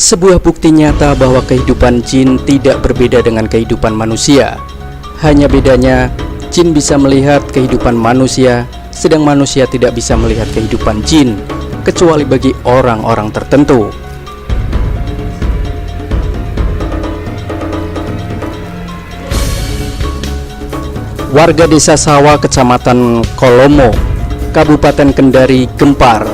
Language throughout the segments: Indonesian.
Sebuah bukti nyata bahwa kehidupan jin tidak berbeda dengan kehidupan manusia. Hanya bedanya, jin bisa melihat kehidupan manusia, sedang manusia tidak bisa melihat kehidupan jin, kecuali bagi orang-orang tertentu. Warga desa Sawa, kecamatan Kolomo, Kabupaten Kendari gempar.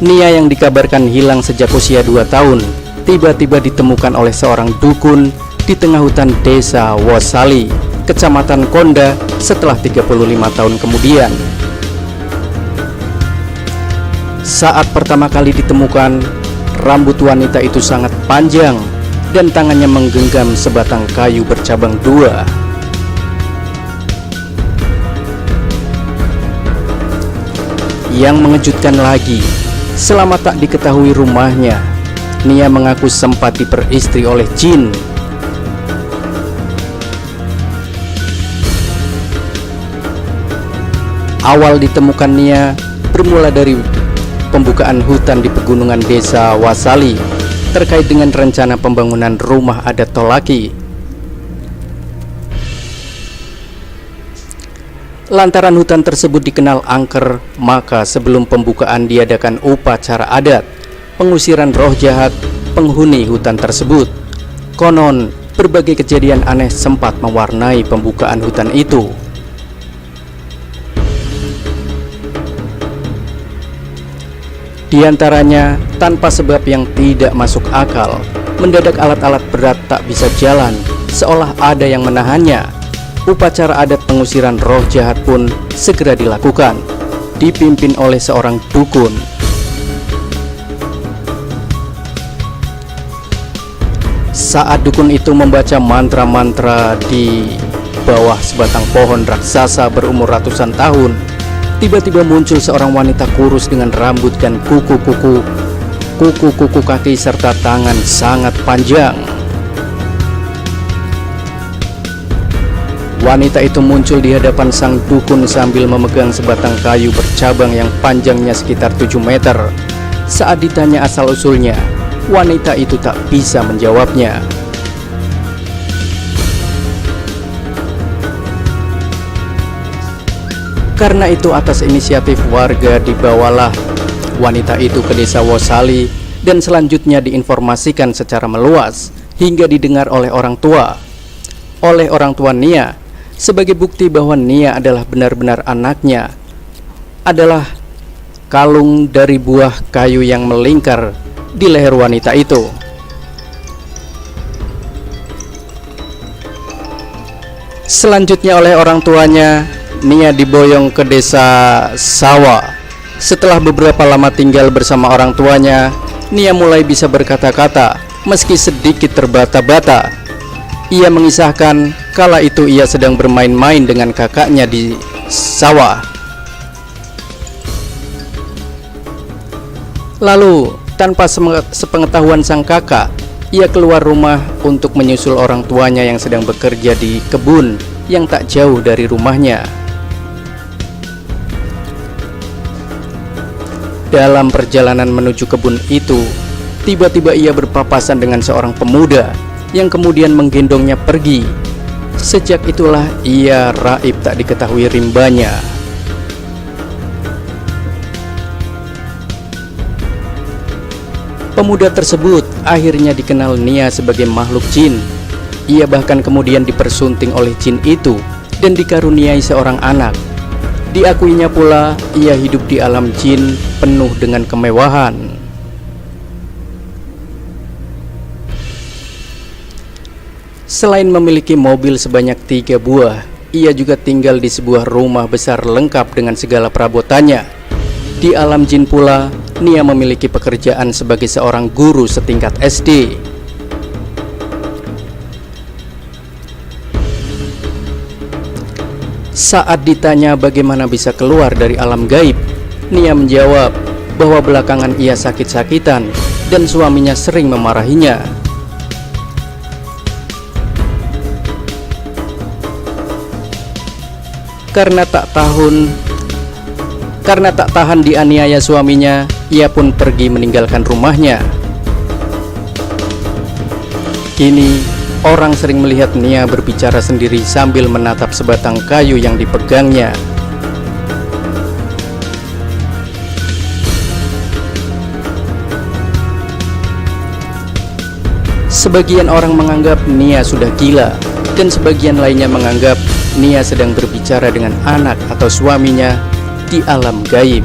Nia yang dikabarkan hilang sejak usia 2 tahun tiba-tiba ditemukan oleh seorang dukun di tengah hutan desa Wosali, kecamatan Konda setelah 35 tahun kemudian. Saat pertama kali ditemukan, rambut wanita itu sangat panjang dan tangannya menggenggam sebatang kayu bercabang 2. Yang mengejutkan lagi, selama tak diketahui rumahnya, Nia mengaku sempat diperistri oleh jin. Awal ditemukan Nia bermula dari pembukaan hutan di pegunungan desa Wasali terkait dengan rencana pembangunan rumah adat Tolaki. Lantaran hutan tersebut dikenal angker, maka sebelum pembukaan diadakan upacara adat pengusiran roh jahat penghuni hutan tersebut. Konon, berbagai kejadian aneh sempat mewarnai pembukaan hutan itu. Di antaranya, tanpa sebab yang tidak masuk akal, mendadak alat-alat berat tak bisa jalan, seolah ada yang menahannya. Upacara adat pengusiran roh jahat pun segera dilakukan, dipimpin oleh seorang dukun. Saat dukun itu membaca mantra-mantra di bawah sebatang pohon raksasa berumur ratusan tahun, tiba-tiba muncul seorang wanita kurus dengan rambut dan kuku-kuku kaki serta tangan sangat panjang. Wanita itu muncul di hadapan sang dukun sambil memegang sebatang kayu bercabang yang panjangnya sekitar 7 meter. Saat ditanya asal-usulnya, wanita itu tak bisa menjawabnya. Karena itu atas inisiatif warga dibawalah wanita itu ke desa Wosali dan selanjutnya diinformasikan secara meluas hingga didengar oleh orang tua. Oleh orang tua Nia, sebagai bukti bahwa Nia adalah benar-benar anaknya, adalah kalung dari buah kayu yang melingkar di leher wanita itu. Selanjutnya oleh orang tuanya, Nia diboyong ke desa Sawa. Setelah beberapa lama tinggal bersama orang tuanya, Nia mulai bisa berkata-kata meski sedikit terbata-bata. Ia mengisahkan kala itu ia sedang bermain-main dengan kakaknya di sawah. Lalu, tanpa sepengetahuan sang kakak, ia keluar rumah untuk menyusul orang tuanya yang sedang bekerja di kebun yang tak jauh dari rumahnya. Dalam perjalanan menuju kebun itu, tiba-tiba ia berpapasan dengan seorang pemuda yang kemudian menggendongnya pergi. Sejak itulah ia raib tak diketahui rimbanya. Pemuda tersebut akhirnya dikenal Nia sebagai makhluk jin. Ia bahkan kemudian dipersunting oleh jin itu dan dikaruniai seorang anak. Diakuinya pula ia hidup di alam jin penuh dengan kemewahan. Selain memiliki mobil sebanyak 3 buah, ia juga tinggal di sebuah rumah besar lengkap dengan segala perabotannya. Di alam jin pula, Nia memiliki pekerjaan sebagai seorang guru setingkat SD. Saat ditanya bagaimana bisa keluar dari alam gaib, Nia menjawab bahwa belakangan ia sakit-sakitan dan suaminya sering memarahinya. Karena tak tahan dianiaya suaminya, ia pun pergi meninggalkan rumahnya. Kini, orang sering melihat Nia berbicara sendiri sambil menatap sebatang kayu yang dipegangnya. Sebagian orang menganggap Nia sudah gila, dan sebagian lainnya menganggap Nia sedang berbicara dengan anak atau suaminya di alam gaib.